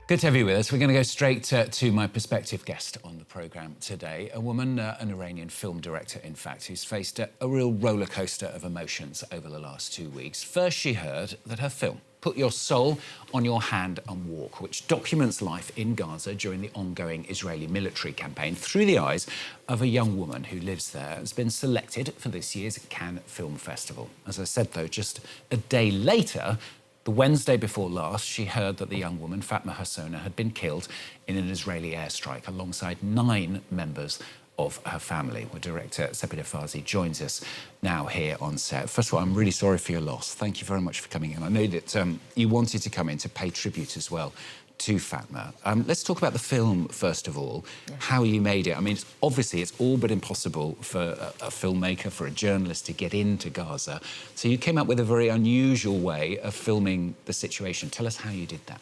Good to have you with us. We're going to go straight to my prospective guest on the programme today, a woman, an Iranian film director, in fact, who's faced a real roller coaster of emotions over the last 2 weeks. First, she heard that her film, Put Your Soul on Your Hand and Walk, which documents life in Gaza during the ongoing Israeli military campaign through the eyes of a young woman who lives there, has been selected for this year's Cannes Film Festival. As I said, though, just a day later, the Wednesday before last, she heard that the young woman, Fatma Hassona, had been killed in an Israeli airstrike alongside 9 members of her family. Well, director Sepideh Farsi joins us now here on set. First of all, I'm really sorry for your loss. Thank you very much for coming in. I know that you wanted to come in to pay tribute as well to Fatma. Let's talk about the film, first of all, how you made it. I mean, obviously, it's all but impossible for a filmmaker, for a journalist to get into Gaza. So you came up with a very unusual way of filming the situation. Tell us how you did that.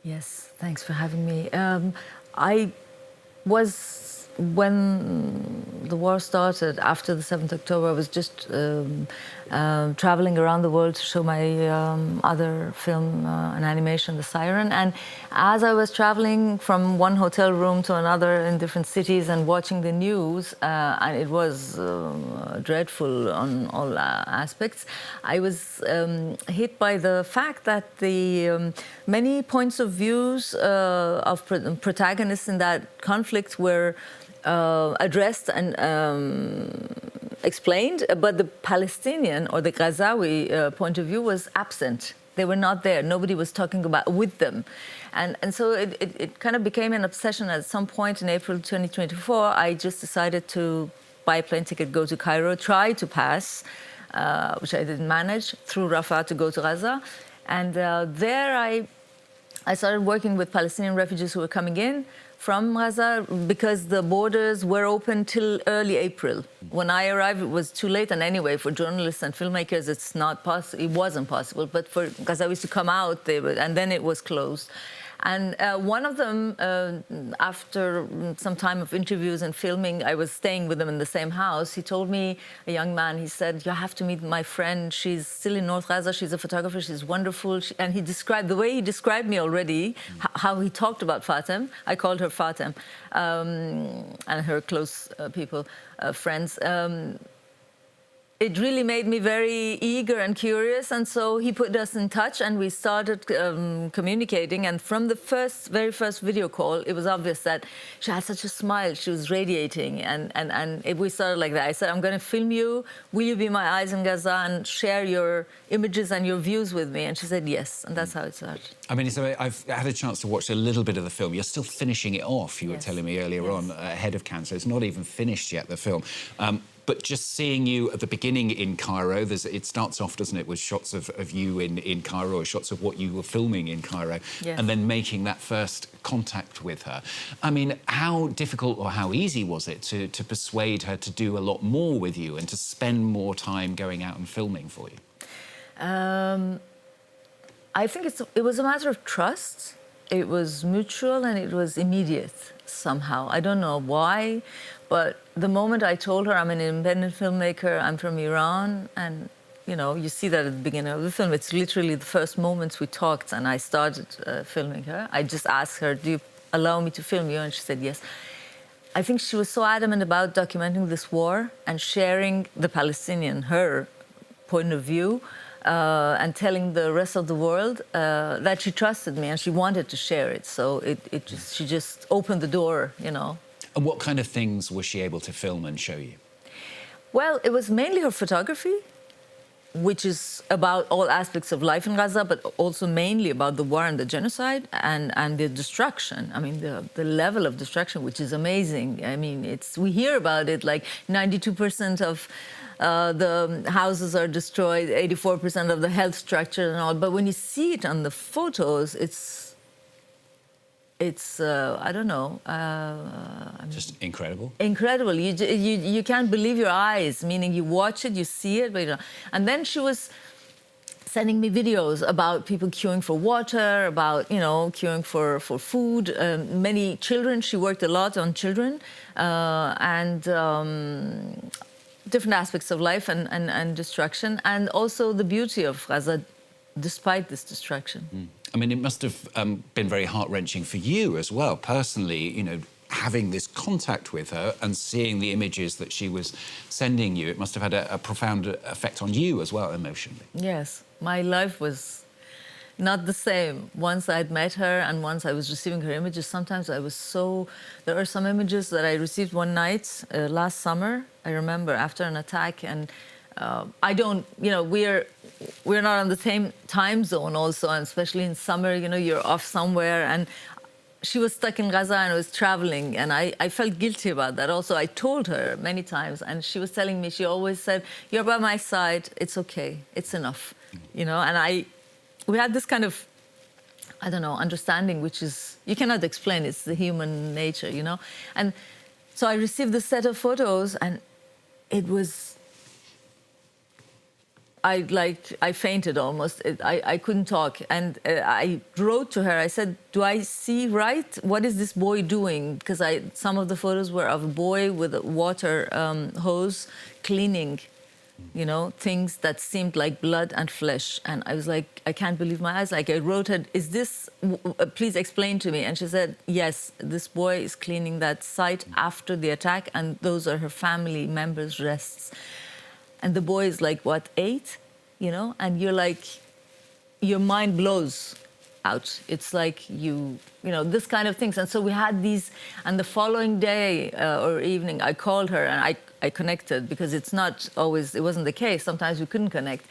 Yes, thanks for having me. When the war started, after the 7th October, I was just traveling around the world to show my other film and animation, The Siren. And as I was traveling from one hotel room to another in different cities and watching the news, and it was dreadful on all aspects, I was hit by the fact that the many points of views of protagonists in that conflict were addressed and explained, but the Palestinian or the Gazawi point of view was absent. They were not there. Nobody was talking about with them. And so it kind of became an obsession. At some point in April 2024, I just decided to buy a plane ticket, go to Cairo, try to pass, which I didn't manage, through Rafah to go to Gaza. And there I started working with Palestinian refugees who were coming in from Gaza, because the borders were open till early April. When I arrived, it was too late. And anyway, for journalists and filmmakers, it's not possible. It wasn't possible. But for Gazawalis to come out, they were, and then it was closed. And one of them, after some time of interviews and filming, I was staying with them in the same house. He told me, a young man, he said, "You have to meet my friend. She's still in North Gaza. She's a photographer. She's wonderful." And he described, the way he described me already, how he talked about Fatem. I called her Fatem, and her close people, friends. It really made me very eager and curious, and so he put us in touch, and we started communicating. And from the very first video call, it was obvious that she had such a smile. She was radiating, and we started like that. I said, "I'm going to film you. Will you be my eyes in Gaza and share your images and your views with me?" And she said yes, and that's how it started. I mean, so I've had a chance to watch a little bit of the film. You're still finishing it off, you were telling me earlier on, ahead of Cannes, so it's not even finished yet, the film. But just seeing you at the beginning in Cairo, it starts off, doesn't it, with shots of you in Cairo, or shots of what you were filming in Cairo, and then making that first contact with her. I mean, how difficult or how easy was it to persuade her to do a lot more with you and to spend more time going out and filming for you? I think it was a matter of trust. It was mutual and it was immediate somehow. I don't know why, but the moment I told her I'm an independent filmmaker, I'm from Iran, and you see that at the beginning of the film. It's literally the first moments we talked and I started filming her. I just asked her, "Do you allow me to film you?" And she said yes. I think she was so adamant about documenting this war and sharing the Palestinian, her point of view, and telling the rest of the world that she trusted me and she wanted to share it. So she just opened the door, And what kind of things was she able to film and show you? Well, it was mainly her photography, which is about all aspects of life in Gaza, but also mainly about the war and the genocide and the destruction. I mean, the level of destruction, which is amazing. I mean, we hear about it, like 92% of the houses are destroyed, 84% of the health structure and all. But when you see it on the photos, it's I don't know. Just incredible. Incredible. You can't believe your eyes. Meaning you watch it, you see it, but And then she was sending me videos about people queuing for water, about queuing for food. Many children. She worked a lot on children, and different aspects of life and destruction, and also the beauty of Gaza, despite this destruction. I mean, it must have been very heart-wrenching for you as well, personally, you know, having this contact with her and seeing the images that she was sending you. It must have had a profound effect on you as well, emotionally. Yes, my life was not the same. Once I'd met her and once I was receiving her images, sometimes I was so... There are some images that I received one night last summer, I remember, after an attack, and I don't, you know, we're not on the same time zone also, and especially in summer, you know, you're off somewhere, and she was stuck in Gaza and I was traveling, and I felt guilty about that also. I told her many times, and she was telling me, she always said, "You're by my side, it's okay, it's enough," you know, and we had this kind of, I don't know, understanding, which is, you cannot explain, it's the human nature, you know. And so I received this set of photos, and it was, I fainted almost. I couldn't talk. And I wrote to her, I said, "Do I see right? What is this boy doing?" Because some of the photos were of a boy with a water hose cleaning, you know, things that seemed like blood and flesh. And I was like, I can't believe my eyes. Like, I wrote her, "Is this, please explain to me." And she said, "Yes, this boy is cleaning that site after the attack, and those are her family members' rests." And the boy is like, what, 8? You know? And you're like, your mind blows out. It's like you know, this kind of things. And so we had these, and the following day or evening, I called her and I connected, because it's not always, it wasn't the case. Sometimes we couldn't connect.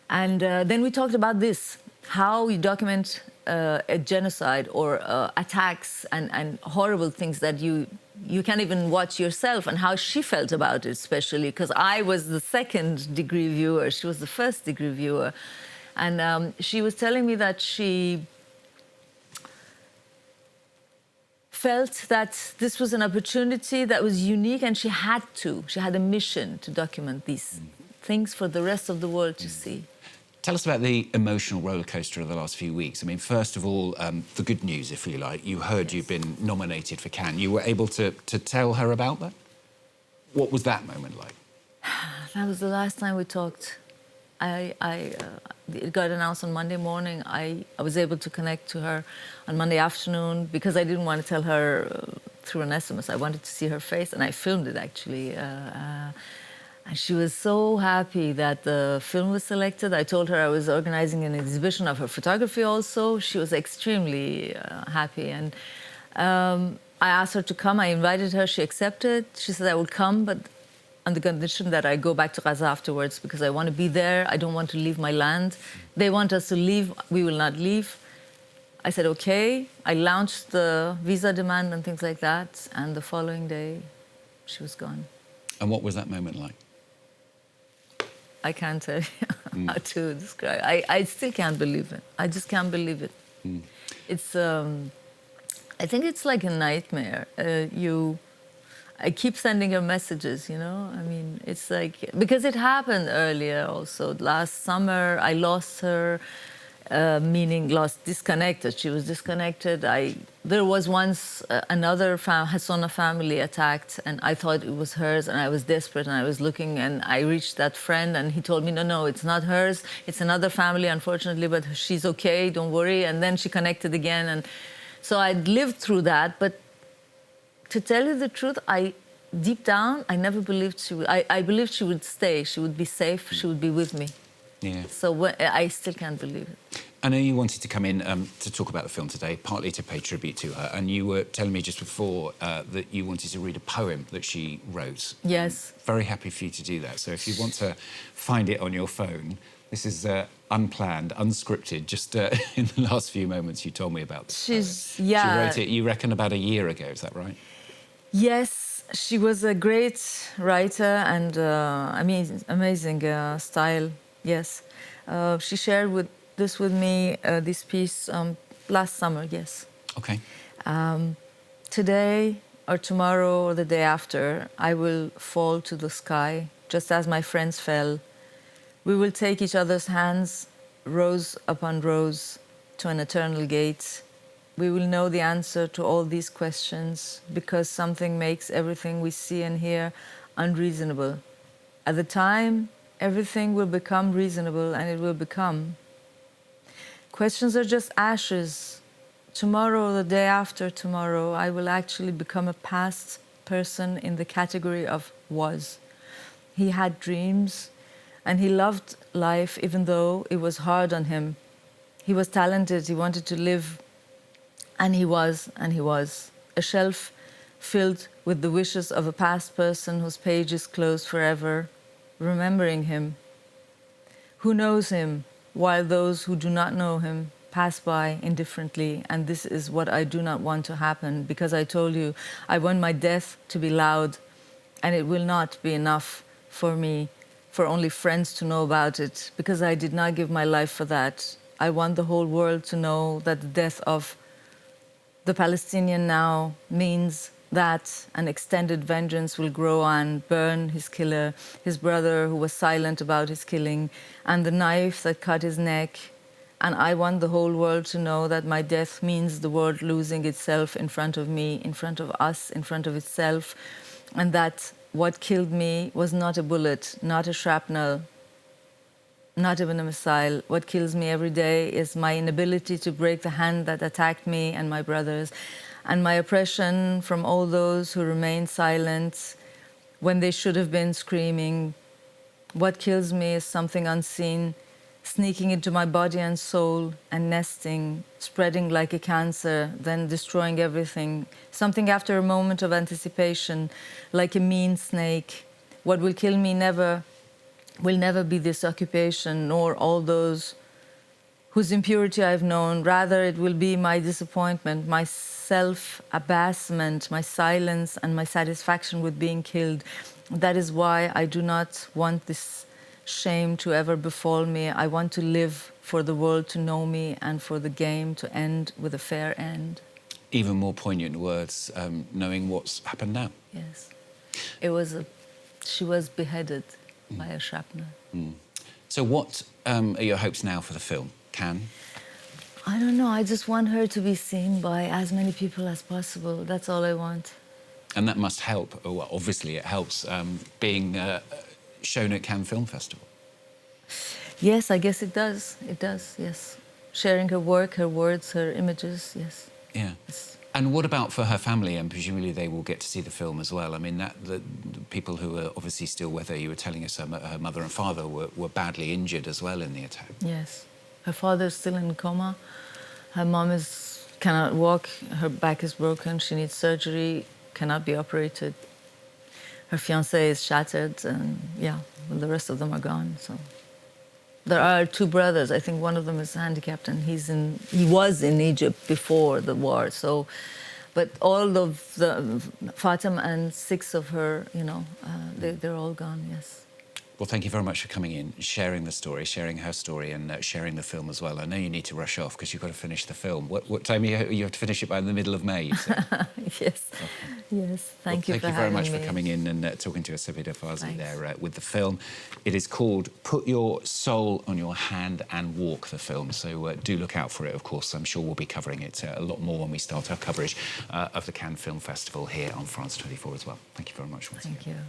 And then we talked about this, how you document a genocide or attacks and horrible things that you can't even watch yourself, and how she felt about it, especially because I was the second-degree viewer, she was the first-degree viewer. And she was telling me that she felt that this was an opportunity that was unique, and she had a mission to document these things for the rest of the world to see. Tell us about the emotional roller coaster of the last few weeks. I mean, first of all, the good news, if you like. You heard you've been nominated for Cannes. You were able to tell her about that? What was that moment like? That was the last time we talked. It got announced on Monday morning. I was able to connect to her on Monday afternoon, because I didn't want to tell her through an SMS. I wanted to see her face, and I filmed it, actually. And she was so happy that the film was selected. I told her I was organizing an exhibition of her photography also. She was extremely happy. And I asked her to come. I invited her. She accepted. She said, "I will come, but on the condition that I go back to Gaza afterwards, because I want to be there. I don't want to leave my land. They want us to leave. We will not leave." I said, "Okay." I launched the visa demand and things like that. And the following day, she was gone. And what was that moment like? I can't tell you how to describe. I still can't believe it. I just can't believe it. It's, I think it's like a nightmare. I keep sending her messages, you know? I mean, it's like, because it happened earlier also. Last summer, I lost her, meaning disconnected. She was disconnected. There was once another Hassona family attacked, and I thought it was hers, and I was desperate, and I was looking, and I reached that friend, and he told me, no, it's not hers. It's another family, unfortunately, but she's okay, don't worry. And then she connected again, and so I'd lived through that. But to tell you the truth, deep down, I never believed she would. I believed she would stay. She would be safe. She would be with me. Yeah. So I still can't believe it. I know you wanted to come in to talk about the film today, partly to pay tribute to her, and you were telling me just before that you wanted to read a poem that she wrote. Yes. Very happy for you to do that. So if you want to find it on your phone, this is unplanned, unscripted. Just in the last few moments, you told me about this. Yeah. She wrote it, you reckon, about a year ago. Is that right? Yes, she was a great writer and amazing style. Yes, she shared this with me, this piece, last summer. Yes. Okay. Today or tomorrow or the day after, I will fall to the sky, just as my friends fell. We will take each other's hands, rows upon rows, to an eternal gate. We will know the answer to all these questions, because something makes everything we see and hear unreasonable. At the time, everything will become reasonable, and it will become. questions are just ashes. Tomorrow, the day after tomorrow, I will actually become a past person in the category of was. He had dreams, and he loved life even though it was hard on him. He was talented, he wanted to live, and he was. A shelf filled with the wishes of a past person whose page is closed forever, remembering him. Who knows him, while those who do not know him pass by indifferently, and this is what I do not want to happen, because I told you, I want my death to be loud, and it will not be enough for me, for only friends to know about it, because I did not give my life for that. I want the whole world to know that the death of the Palestinian now means that an extended vengeance will grow on, burn his killer, his brother who was silent about his killing, and the knife that cut his neck. And I want the whole world to know that my death means the world losing itself in front of me, in front of us, in front of itself, and that what killed me was not a bullet, not a shrapnel, not even a missile. What kills me every day is my inability to break the hand that attacked me and my brothers, and my oppression from all those who remain silent when they should have been screaming. What kills me is something unseen, sneaking into my body and soul and nesting, spreading like a cancer, then destroying everything. Something after a moment of anticipation, like a mean snake. What will kill me will never be this occupation, nor all those whose impurity I've known. Rather, it will be my disappointment, my self-abasement, my silence, and my satisfaction with being killed. That is why I do not want this shame to ever befall me. I want to live for the world to know me and for the game to end with a fair end. Even more poignant words, knowing what's happened now. Yes. She was beheaded by a shrapnel. So what are your hopes now for the film? Cannes? I don't know. I just want her to be seen by as many people as possible. That's all I want. And that must help. Well, obviously it helps being shown at Cannes Film Festival. Yes, I guess it does. It does, yes. Sharing her work, her words, her images, yes. Yeah. Yes. And what about for her family? And presumably they will get to see the film as well. I mean, the people who are obviously still with her, you were telling us her mother and father were badly injured as well in the attack. Yes. Her father's still in coma. Her mom cannot walk. Her back is broken. She needs surgery, cannot be operated. Her fiancé is shattered, and yeah, well, the rest of them are gone. So there are two brothers. I think one of them is handicapped, and he was in Egypt before the war. So, but all of the Fatima and 6 of her, they're all gone. Yes. Well, thank you very much for coming in, sharing the story, sharing her story, and sharing the film as well. I know you need to rush off because you've got to finish the film. What time you have to finish it by the middle of May? You said? Yes. Okay. Yes. Thank you for having me. Thank you very much for coming in and talking to us, Sepideh Farsi, there with the film. It is called Put Your Soul on Your Hand and Walk, the film. So do look out for it, of course. I'm sure we'll be covering it a lot more when we start our coverage of the Cannes Film Festival here on France 24 as well. Thank you very much once again. Thank you.